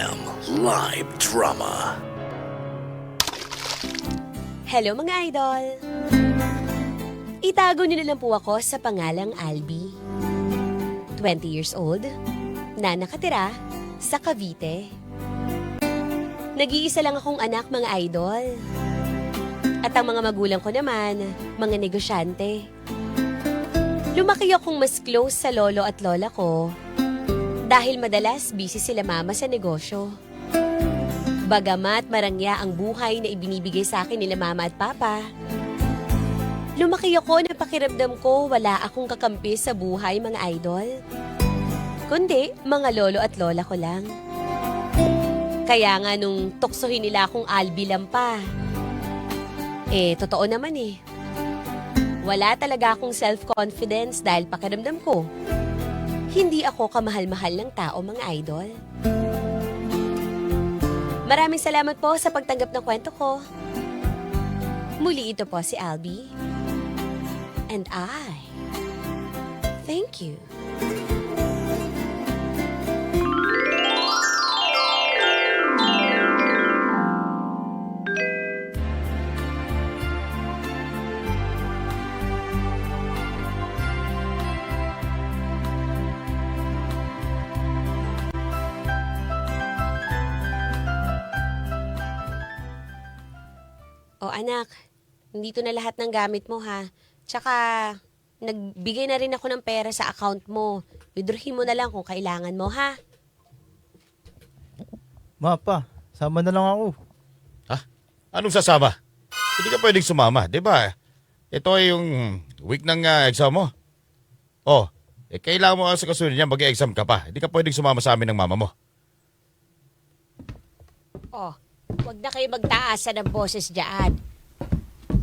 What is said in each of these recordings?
FM Live Drama. Hello mga idol! Itago niyo na lang po ako sa pangalang Albi. 20 years old, na nakatira sa Cavite. Nag-iisa lang akong anak mga idol. At ang mga magulang ko naman, mga negosyante. Lumaki akong mas close sa lolo at lola ko dahil madalas busy sila mama sa negosyo. Bagamat marangya ang buhay na ibinibigay sa akin nila mama at papa, lumaki ako na pakiramdam ko wala akong kakampi sa buhay mga idol. Kundi mga lolo at lola ko lang. Kaya nga nung tuksohin nila akong Albi lang pa. Totoo naman eh. Wala talaga akong self-confidence dahil pakiramdam ko, hindi ako kamahal-mahal ng tao mga idol. Maraming salamat po sa pagtanggap ng kwento ko. Muli ito po si Albi. And I thank you. O anak, nandito na lahat ng gamit mo ha. Tsaka, nagbigay na rin ako ng pera sa account mo. Withdrawin mo na lang kung kailangan mo ha. Ma, pa, sama na lang ako. Ha? Anong sasama? Hindi ka pwedeng sumama, di ba? Ito ay yung week ng exam mo. Oh, kailangan mo sa kasunod niya mag-exam ka pa. Hindi ka pwedeng sumama sa amin ng mama mo. Oh, wag na kayo magtaasan ng boses dyan.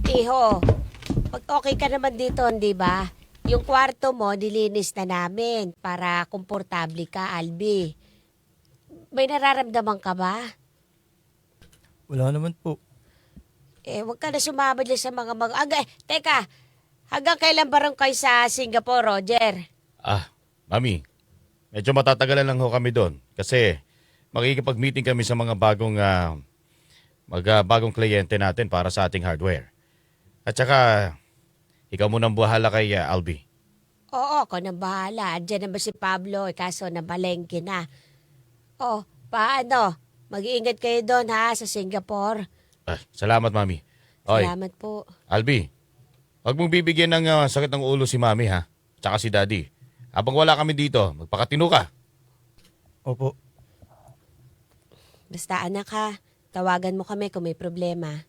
Iho, pag okay ka naman dito, di ba? Yung kwarto mo, nilinis na namin para komportable ka, Albi. May nararamdaman ka ba? Wala naman po. Wag ka na sumama dyan sa mga teka, hanggang kailan ba rin kayo sa Singapore, Roger? Mami, medyo matatagalan lang ho kami doon. Kasi makikipag-meeting kami sa mga bagong kliyente natin para sa ating hardware. At saka, ikaw munang bahala kay Albi. Oo, ako nang bahala. Andiyan naman si Pablo, kaso nabalengke na. Oh, paano? Mag-iingat kayo doon ha, sa Singapore. Salamat, Mami. Oy, Salamat po. Albi, huwag mong bibigyan ng sakit ng ulo si Mami ha, tsaka si Daddy. Habang wala kami dito, magpakatino ka. Opo. Basta anak ha, tawagan mo kami kung may problema.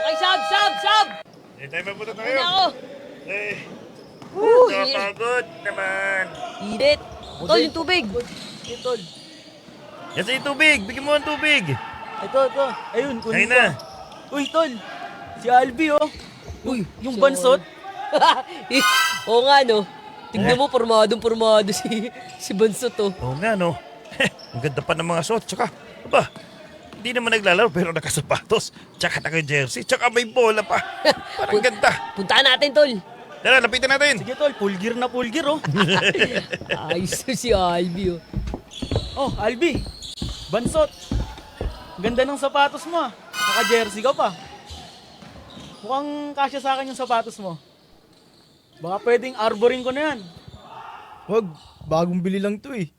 Okay, sab! Tayo mapunta Ano na ako? Napagod naman. Init! Tol, yung tubig! Ito, Yan sa tubig, bigyan mo ang tubig. ito. Ayun, kunin Ayun na. ko. Uy, tol. Si Albi, oh. Uy, yung bansot. Oo nga no. Tingnan mo, pormadong-pormado si Bansot oh. Oo nga no. Ang ganda pa ng mga suot. Tsaka, hindi naman naglalaro pero nakasapatos. Tsaka naka-jersey. Tsaka may bola pa. Parang ganda. Puntaan natin, Tol. Tara, lapitan natin. Sige, tol. Pulgir na pulgir, oh. Ayos na si Albi oh. Oh, Albi. Bansot. Ganda ng sapatos mo, ah. Naka-jersey ka pa. Mukhang kasya sa akin yung sapatos mo. Baka pwedeng arborin ko na yan. Wag, bagong bili lang to eh.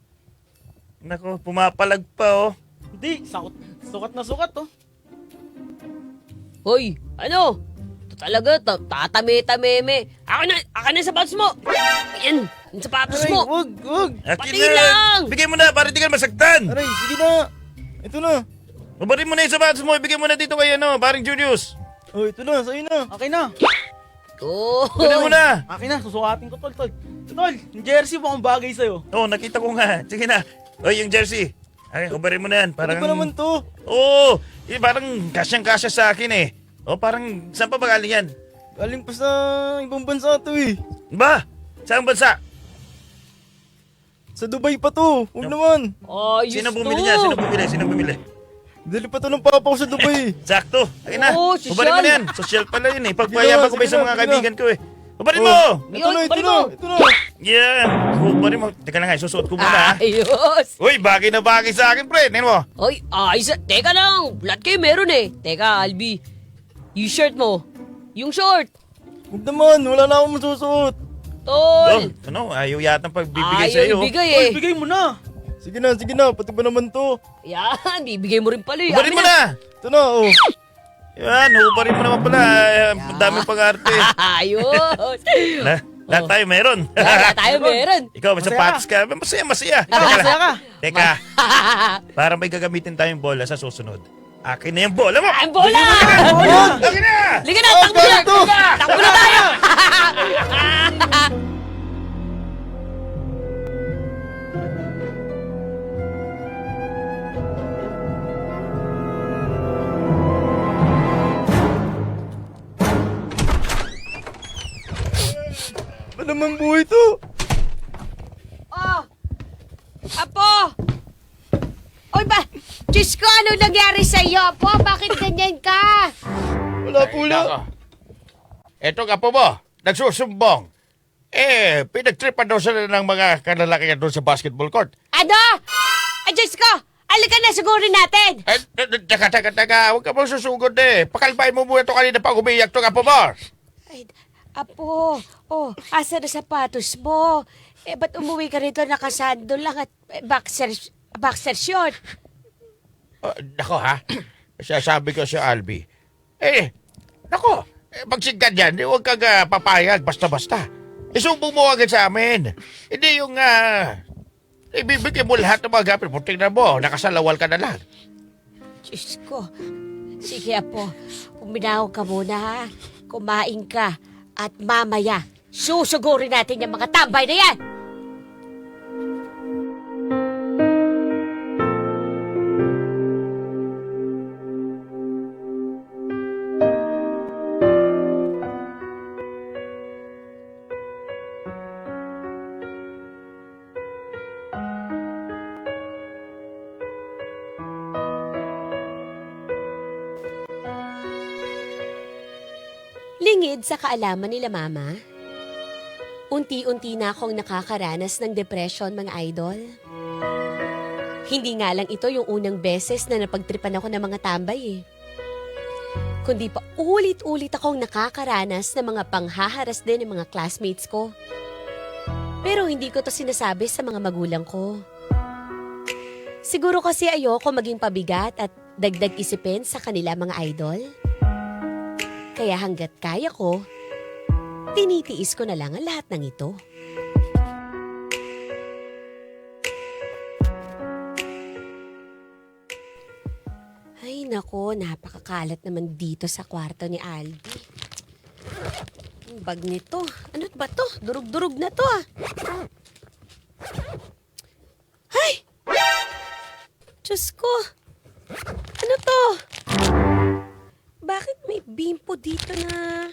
Nako, pumapalag pa oh. Hindi, sukat na sukat, oh. Hoy, ano? Ito talaga, tatame-tameme. Akin na sapatos mo. Ayan, yung sapatos Aray, mo. wag. Akin Pati lang! Bigay mo na para di ka masaktan. Aray, sige na. Ito na. Ubarin mo na yung sapatos mo. Ibigay mo na dito kay paring Julius. Oh, ito na, sa'yo na. Okay na. Oh. Kunin mo na. Akin na, susukatin ko, tol. Tol, yung jersey mo kung bagay sa'yo. Oo, nakita ko nga. Sige na. Oy, yung jersey. Ay, ubarin mo na yan. Ano ba naman to? Oo, parang kasyang-kasya sa akin eh. O parang, saan pa ba galing yan? Galing pa sa ibang bansa to eh. Ba? Saan bansa? Sa Dubai pa to. Huwag naman. Ayos Sino to. bumili niya? Sino bumili? Dali pa to ng papa ko sa Dubai. Sakto. Ayun na. Oo, sosyal. Hubarin mo na yan. Social pala yun eh. Pagpayabang ko pa Sige sa na, mga sige na. kaibigan ko eh. Hubarin mo! Oh, ito Yun, na, ito balik na. mo. Ito na. Yan. Hubarin mo. Teka na nga, susuot ko muna ha. Ayos. Uy, bagay na bagay sa akin, pre. Tingnan mo. Oy, ayos. Teka lang. Blood kayo meron eh. Teka, Albi. Yung shirt mo. Yung short. Huwag naman. Wala na akong masusuot. Tol. Ano, ayaw yata pagbibigay Ayaw sa'yo. ibigay Oy, eh. bigay mo na. Sige na. Pati ba naman to? Yan, bibigay mo rin pala eh. Hubarin mo Amin na. Ito na, oh. Yan, hubarin mo naman pala. Ang daming pag-arte. Ayos. Lahat tayo meron. Wala tayo meron. Ikaw, may Masaya sapatos ka. Masaya. Masaya ka. Teka, para may gagamitin tayong bola sa susunod. Akin na yung bola mo! Ang bola! Akin na! Liga na, takbo na! ganito. Takbo na tayo! Ba naman buhay to? Oh! Apo! Oy ba? Diyos ko, ano nangyari sa iyo, Apo? Bakit ganyan ka? Wala po lang. Nako. Eto ka po mo, nagsusumbong. Pinagtripan daw sila ng mga kanalakihan doon sa basketball court. Ano? Ay, Diyos ko! Halika na, sigurin natin! Teka, huwag ka mong susugod eh. Pakalbahin mo muna ito kanina pa umiyak to ka po mo. Ay, Apo, asa na sapatos mo? Ba't umuwi ka rito nakasando lang at boxer short? Nako ha, sasabi ko si Albi. Nako, pagsigad yan, huwag kang papayag basta-basta. Isumbong mo agad sa amin. Hindi yung ibibigay mo lahat ng mga gamit mo. Tingnan mo, nakasalawal ka na lang. Diyos ko. Sige, Apo. Uminaw ka muna, ha? Kumain ka. At mamaya, susugurin natin yung mga tambay na yan! Lingid sa kaalaman nila Mama, unti-unti na akong nakakaranas ng depression, mga idol. Hindi nga lang ito yung unang beses na napagtripan ako ng mga tambay eh. Kundi pa ulit-ulit akong nakakaranas ng mga panghaharas din ng mga classmates ko. Pero hindi ko to sinasabi sa mga magulang ko. Siguro kasi ayoko maging pabigat at dagdag isipin sa kanila mga idol. Kaya hanggat kaya ko, tinitiis ko na lang ang lahat ng ito. Ay nako, napakakalat naman dito sa kwarto ni Albi. Ang bag nito. Ano ba to? Durug-durug na to ah. Ay! Diyos ko! Ano to? Bakit may bimpo dito na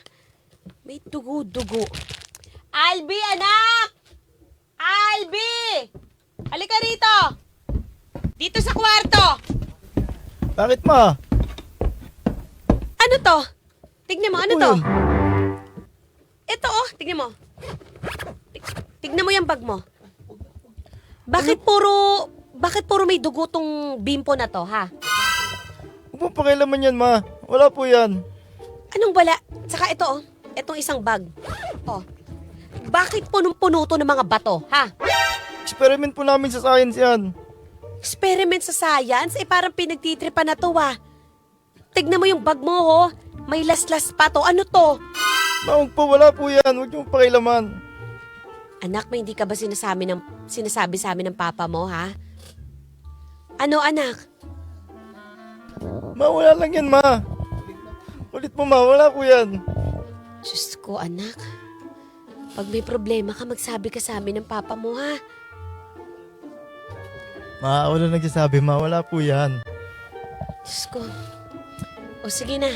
may dugo-dugo? Albi, anak! Albi! Halika rito! Dito sa kwarto! Bakit ma? Ano to? Tignan mo, ano Ano to? yun? Ito oh, tignan mo. Tignan mo yung bag mo. Bakit puro may dugo tong bimpo na to, ha? Huwag mo pakialaman yan ma. Wala po yan. Anong wala? Saka ito oh, itong isang bag. Oh. Bakit punong-puno to ng mga bato, ha? Experiment po namin sa science yan. Experiment sa science? Parang pinagtitripan na to, ah. Tignan mo yung bag mo, ho. May laslas pa to. Ano to? Ma, huwag po, wala po yan. Huwag niyo pakialaman. Anak, may hindi ka ba sinasabi sa amin ng papa mo, ha? Ano, anak? Ma, wala lang yan ma. Ulit mo ma, wala po yan. Diyos ko, anak. Pag may problema ka, magsabi ka sa amin ng papa mo, ha? Ma, wala nagsasabi ma, wala po yan. Diyos ko. O sige na.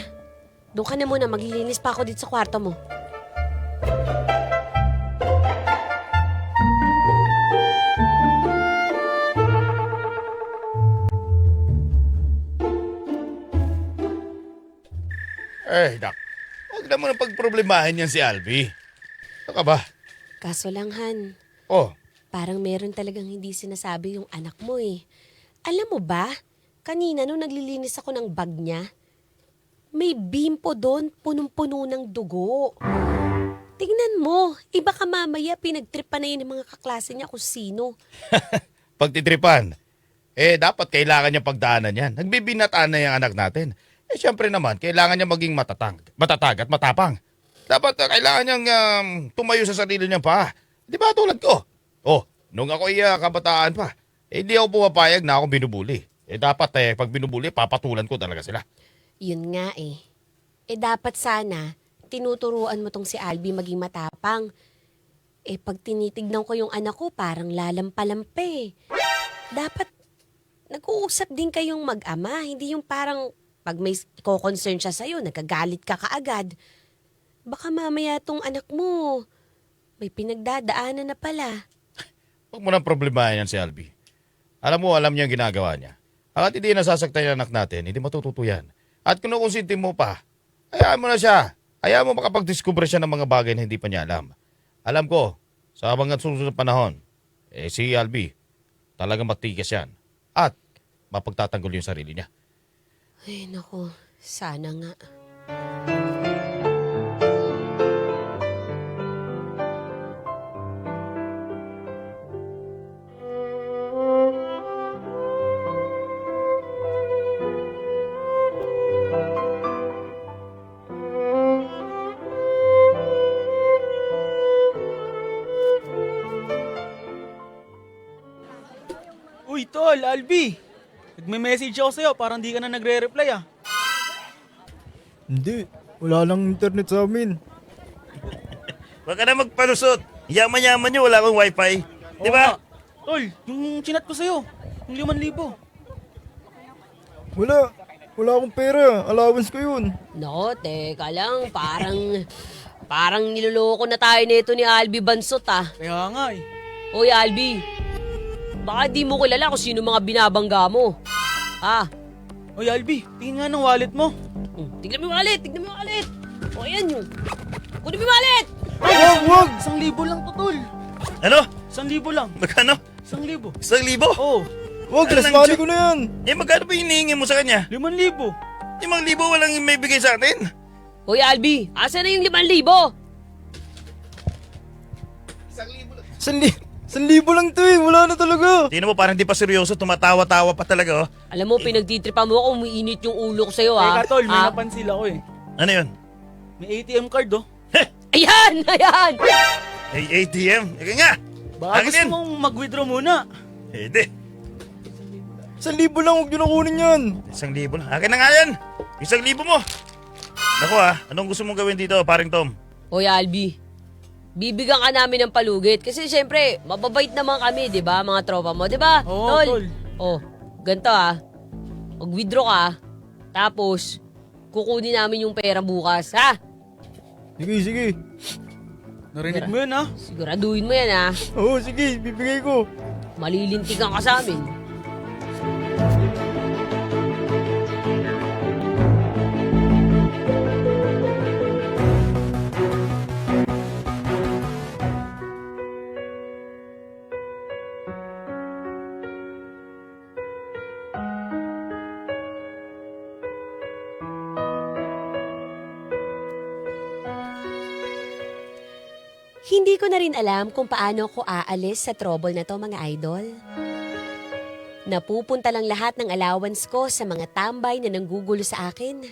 Doon ka na muna, maglilinis pa ako dito sa kwarto mo. Dak. Huwag na mo na pagproblemahin yan si Albi. Ano ka ba? Kaso lang, Han, Oh, parang meron talagang hindi sinasabi yung anak mo eh. Alam mo ba, kanina nung naglilinis ako ng bag niya, may bimpo doon, punong-puno ng dugo. Tingnan mo, iba ka mamaya pinagtripa na yun ng mga kaklase niya kung sino. pagtitripan. Dapat kailangan niya pagdaanan yan. Nagbibinataan na yung anak natin. Siyempre naman, kailangan niya maging matatag at matapang. Dapat kailangan niyang tumayo sa sarili niya pa. Di ba tulad ko? Oh, nung ako kabataan pa, hindi ako pumapayag na ako binubuli. Dapat pag binubuli, papatulan ko talaga sila. Yun nga eh. Dapat sana, tinuturuan mo tong si Albi maging matapang. Pag tinitignan ko yung anak ko, parang lalampalampe. Dapat, nag-uusap din kayong mag-ama. Hindi yung parang, pag may concern siya sa'yo, nagkagalit ka kaagad. Baka mamaya tong anak mo, may pinagdadaanan na pala. Huwag mo nang problemahin yan si Albi. Alam niya ang ginagawa niya. At hindi nasasaktan yung anak natin, hindi matututo yan. At kung nakonsinti mo pa, hayaan mo na siya. Hayaan mo makapag-discover siya ng mga bagay na hindi pa niya alam. Alam ko, sa mga susunod na panahon, si Albi, talagang matigas yan. At mapagtatanggol yung sarili niya. Ay, naku, sana nga. Uy, tol, Albi! Nagme-message ako sa'yo, parang di ka na nagre-reply ah. Hindi. Wala lang internet sa amin. Huwag ka na magpalusot. Yaman-yaman nyo, wala akong wifi. Di Oo ba? nga. Tol, yung chinat ko sa'yo, yung 5,000. Wala. Wala akong pera. Allowance ko yun. No, teka lang, parang niloloko na tayo nito ni Albi Bansot ah. Kaya nga eh. Oy Albi, baka di mo kilala kung sino mga binabangga mo. Ah, Uy, Albi, tingin nga ng wallet mo. tignan mo yung wallet, tignan mo yung wallet. O ayan yun. Kunin mo yung wallet! Wag! 1,000 lang to, tol. Ano? 1,000 lang. Magkano? 1,000. 1,000? Oo, Wag! Ano Last lang, money Chok? ko na yan! Magkano ba hinihingi mo sa kanya? 5,000. 5,000 walang may bigay sa atin. Hoy Albi, asa na yung 5,000? 1,000 lang to eh. Wala na talaga. Tingnan mo, parang di pa seryoso, tumatawa-tawa pa talaga, oh. Alam mo, pinagtitripa mo ako, umiinit yung ulo ko sa'yo ah. Teka, tol, may Ah, napansin ako eh. Ano yun? May ATM card, oh. Ayan, ayan! Hey, ATM. Ika nga. Baka Akin gusto yan. mong mag-withdraw muna. Hindi. 1,000 lang. Huwag nyo na kunin yan. 1,000 lang. Akin na nga yan. 1,000 mo. Naku anong gusto mong gawin dito, paring Tom? Hoy Albi, bibigyan ka namin ng palugit kasi syempre, mababait naman kami, 'di ba, mga tropa mo, 'di ba? Oo, tol. Oh, ganito ah. Mag-withdraw ka, tapos kukunin namin yung pera bukas, ha? Sige. Narinig mo yun, ha? Siguraduhin mo yan, ha? Oo, sige. Bibigay ko. Malilintikan ka sa amin. Hindi ko na rin alam kung paano ako aalis sa trouble na to, mga idol. Napupunta lang lahat ng allowance ko sa mga tambay na nanggugulo sa akin.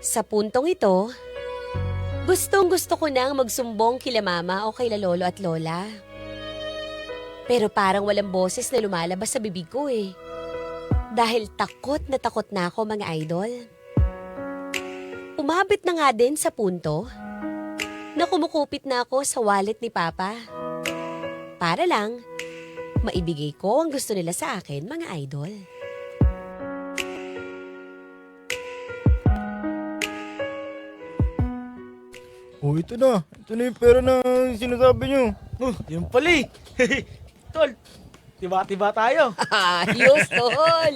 Sa puntong ito, gustong-gusto ko nang magsumbong kila mama o kay lolo at lola. Pero parang walang boses na lumalabas sa bibig ko eh. Dahil takot na ako, mga idol. Umabot na nga din sa punto na kumukupit na ako sa wallet ni Papa. Para lang, maibigay ko ang gusto nila sa akin, mga idol. Oh, ito na. Ito na yung pera na sinasabi nyo. Oh, yun pala eh. Tol, tiba-tiba tayo. Ayos, tol.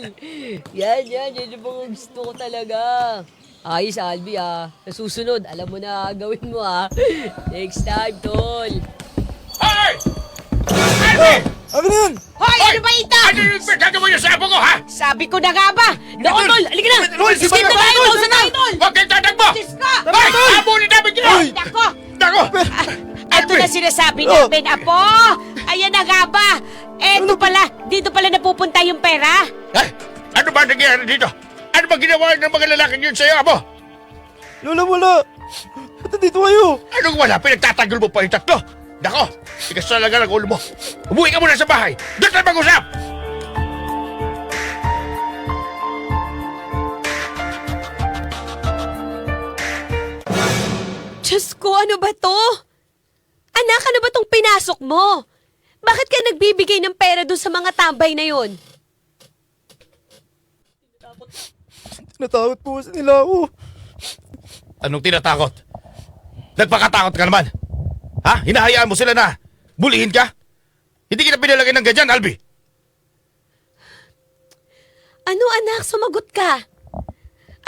Yan yung mga gusto ko talaga. Ayos, Albi, Sa susunod, alam mo na gawin mo, Next time, tol. Hoy! Alvin! Akin na yan! Hoy, ano ba ito? Ano yung pinagkagawa niyo sa apo ko, ha? Sabi ko na nga ba? Naku, tol, halika na. Tol, Skip na tayo, tol, sa tayo, tol. Huwag kayong tatakbo! Diyos ka! Hoy! Habulin namin kayo! Nako, Nako! ito na sinasabi namin, Apo. Ayan na nga ba? Dito pala napupunta yung pera. Ay! Ano ba nangyayari dito? Ano ba ginawa ng mga lalaking yun sa'yo, amo? Lola, wala. Ba't nandito kayo? Anong wala? Pinagtatanggol mo pa yung tatlo? Nako! Tigas talaga ng ulo mo. Umuwi ka muna sa bahay. Doon tayo mag-usap! Diyos ko, ano ba to? Anak, ano ba tong pinasok mo? Bakit ka nagbibigay ng pera doon sa mga tambay na yon? Natakot po kasi nila ako. Anong tinatakot? Nagpakatakot ka naman. Ha? Hinahayaan mo sila na bulihin ka? Hindi kita pinalagay ng ganyan, Albi. Ano anak, sumagot ka.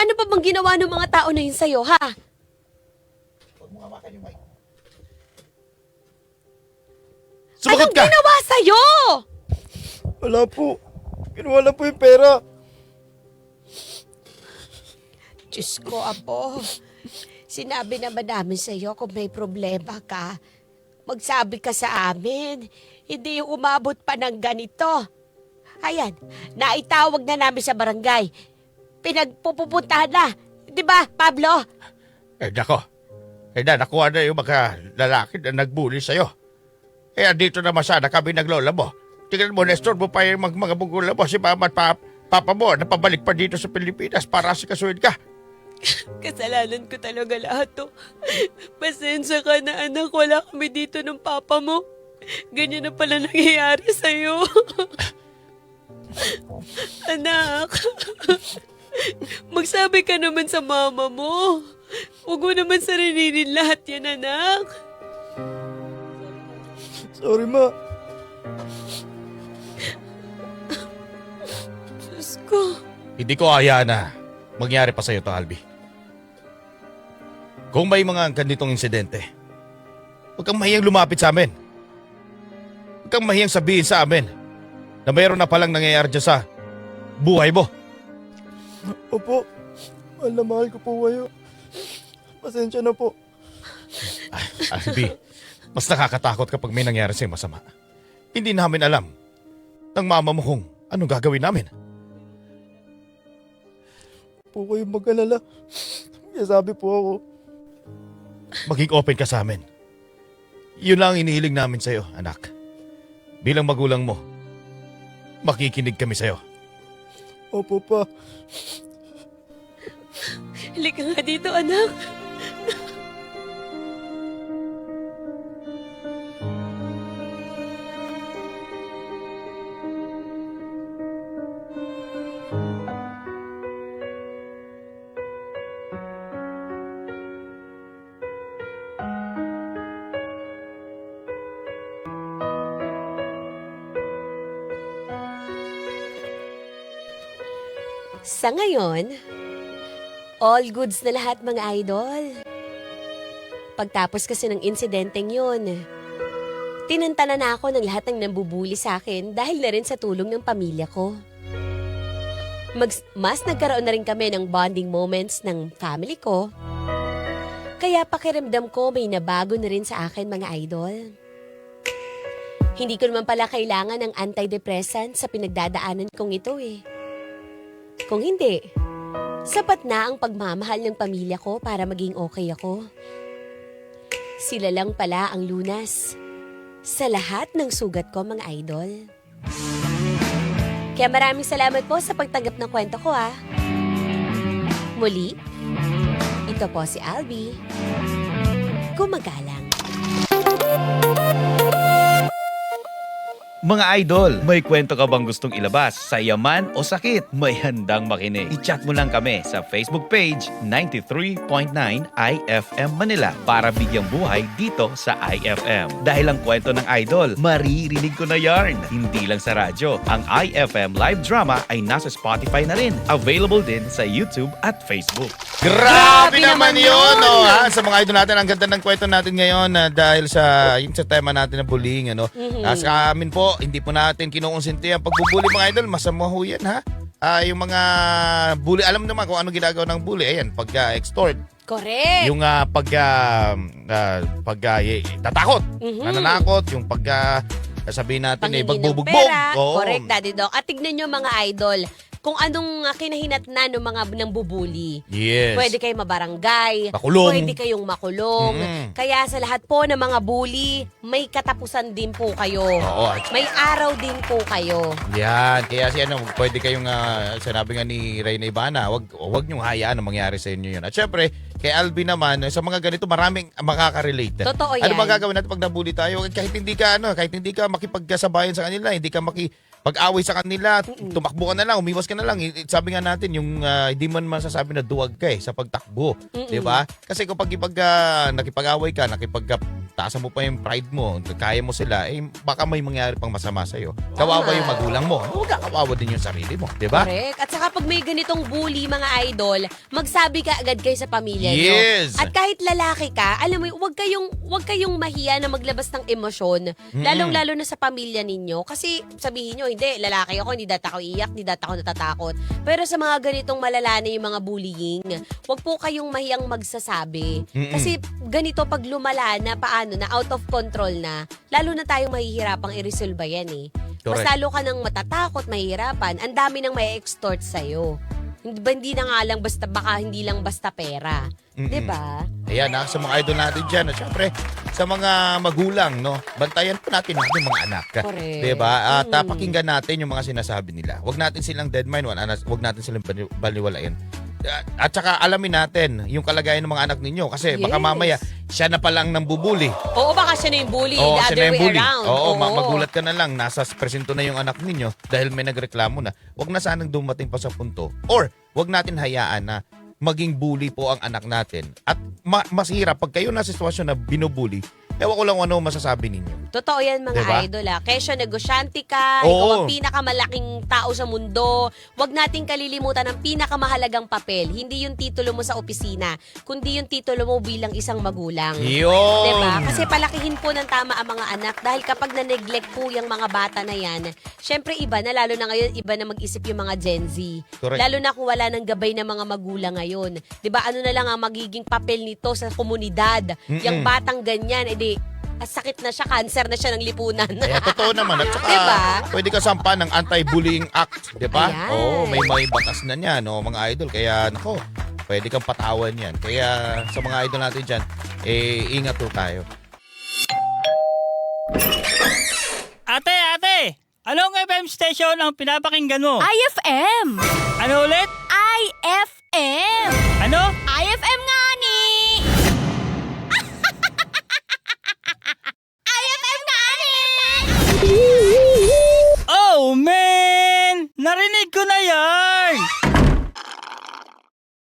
Ano pa bang ginawa ng mga tao na yun sa'yo, ha? Sumagot Anong ka! ginawa sa'yo? Wala po. Kinuha lang po yung pera. Diyos ko, Apo. Sinabi naman namin sa'yo kung may problema ka. Magsabi ka sa amin. Hindi yung umabot pa ng ganito. Ayan, naitawag na namin sa barangay. Pinagpupuntahan na. Di ba, Pablo? Nako. Nakuha na yung mga lalaki na nagbuli sa'yo. Andito naman sana kami naglola mo. Tingnan mo, Nestor mo pa yung mga bugulang mo. Si mama at papa mo na pabalik pa dito sa Pilipinas para sikasuhin ka. Kasalanan ko talaga lahat to. Pasensya ka na anak, wala kami dito ng papa mo. Ganyan na pala nangyayari sa'yo. Anak, magsabi ka naman sa mama mo. Huwag mo naman sarilinin lahat yan, anak. Sorry, ma. Diyos ko. Hindi ko hayaan na mangyari pa sa'yo to, Albi. Kung may mga ganitong insidente, huwag kang mahiyang lumapit sa amin. Huwag kang mahiyang sabihin sa amin na mayroon na palang nangyayari dyan sa buhay mo. Opo. Mahal na mahal ko po kayo. Pasensya na po. Albi, mas nakakatakot kapag may nangyari sa'yo masama. Hindi namin alam ng mama mo kung anong gagawin namin. Po kayo mag-alala. Kaya sabi po ako. Maging open ka sa amin. Yun lang ang inihiling namin sa'yo, anak. Bilang magulang mo, makikinig kami sa'yo. Opo pa. Halika nga dito, anak. Sa ngayon, all goods na lahat mga idol. Pagtapos kasi ng insidenteng yun, tinantana na ako ng lahat ng nambubuli sa akin dahil na rin sa tulong ng pamilya ko. Mas nagkaroon na rin kami ng bonding moments ng family ko. Kaya pakiramdam ko may nabago na rin sa akin mga idol. Hindi ko naman pala kailangan ng antidepressant sa pinagdadaanan kong ito eh. Kung hindi, sapat na ang pagmamahal ng pamilya ko para maging okay ako. Sila lang pala ang lunas sa lahat ng sugat ko mga idol. Kaya maraming salamat po sa pagtanggap ng kwento ko Muli, ito po si Albi. Gumagalang. Mga idol, may kwento ka bang gustong ilabas? Sa yaman o sakit? May handang makinig. I-chat mo lang kami sa Facebook page 93.9 IFM Manila para bigyang buhay dito sa IFM. Dahil ang kwento ng idol, maririnig ko na yarn. Hindi lang sa radyo. Ang IFM live drama ay nasa Spotify na rin. Available din sa YouTube at Facebook. Grabe naman naman yun! yun! No, ha? Sa mga idol natin, ang ganda ng kwento natin ngayon dahil sa yung sa tema natin na bullying. Ano? Sa amin po, hindi po natin kinukonsinti ang pagbubuli mga idol. Masama ho yan, ha? Yung mga bully, alam naman kung ano ginagawa ng bully. Ayan, pag-extort. Correct. Yung tatakot, nananakot, yung sabihin natin Panghingi ng pagbubugbog. pera. Oo. Correct, Daddy Doc. At tignan nyo mga idol, kung anong kinahinatnan ng mga nang bubuli. Yes. Pwede kayong mabarangay. Makulong. Pwede kayong makulong. Kaya sa lahat po ng mga bully, may katapusan din po kayo. Oo. May araw din po kayo. Yan. Kaya pwede kayong, sinabi nga ni Reyna Ivana, wag niyong hayaan na mangyari sa inyo yun. At syempre, kay Alvin naman, sa mga ganito, maraming makaka-relate. Totoo Ano yan. ba gagawin natin pag nabully tayo? Kahit hindi ka makipagkasabayan sa kanila, hindi ka pag-away sa kanila, tumakbo ka na lang, umiwas ka na lang. Sabi nga natin, yung hindi man masasabi na duwag ka sa pagtakbo. Di ba? Kasi kapag nakipag-away ka, taasan mo pa yung pride mo, kaya mo sila, baka may mangyari pang masama sa'yo. Kawawa yung magulang mo. Huwag ka kawawa din yung sarili mo. Di ba? Correct. At saka pag may ganitong bully, mga idol, magsabi ka agad kayo sa pamilya nyo. Yes. At kahit lalaki ka, alam mo, huwag kayong mahiya na maglabas ng emosyon, lalong-lalo na sa pamilya ninyo. Kasi sabihin nyo, hindi, lalaki ako, hindi data ako iyak, hindi data ako natatakot. Pero sa mga ganitong malala na yung mga bullying, huwag po kayong mahiyang magsasabi. Kasi ganito pag lumala na, paano na, out of control na, lalo na tayong mahihirapang i-resolve yan eh. Mas Correct. lalo ka nang matatakot, mahihirapan, ang dami nang may extort sa'yo. Hindi na nga lang baka hindi lang basta pera. 'Di ba? Ayan, sa mga idol natin dyan. At syempre, sa mga magulang, no, bantayan po natin yung mga anak. Correct. Diba? At pakinggan natin yung mga sinasabi nila. Huwag natin silang dead mind, huwag natin silang baliwalain. At saka alamin natin yung kalagayan ng mga anak ninyo. Kasi baka Yes. mamaya, siya na palang nang bubuli. Oo, baka siya na yung bully, Oo, the siya other na yung way bully. around. Oo, magulat ka na lang. Nasa presento na yung anak ninyo dahil may nagreklamo na. Huwag na sanang dumating pa sa punto. Or, huwag natin hayaan na maging bully po ang anak natin. At mas hirap pag kayo nasa sitwasyon na binubuli, ewan ko lang ano masasabi ninyo. Totoo yan mga Diba? idol Kesyo negosyante ka, Oo. ikaw ang pinakamalaking tao sa mundo. Huwag nating kalilimutan ang pinakamahalagang papel. Hindi yung titulo mo sa opisina, kundi yung titulo mo bilang isang magulang. Yun! Diba? Kasi palakihin po ng tama ang mga anak dahil kapag na-neglect po yung mga bata na yan, syempre iba na, lalo na ngayon, iba na mag-isip yung mga Gen Z. Correct. Lalo na kung wala ng gabay ng mga magulang ngayon. Diba? Ano na lang ang magiging papel nito sa komunidad? Yung batang ganyan, edi, sakit na siya, cancer na siya ng lipunan. Kaya totoo naman. At saka, Diba? pwede ka sampa ng Anti-Bullying Act. Diba? Ayan. Oo, may batas na niyan, mga idol. Kaya, nako, pwede kang patawan yan. Kaya, sa mga idol natin dyan, ingat po tayo. Ate! Anong FM station ang pinapakinggan mo? IFM! Ano ulit? IFM!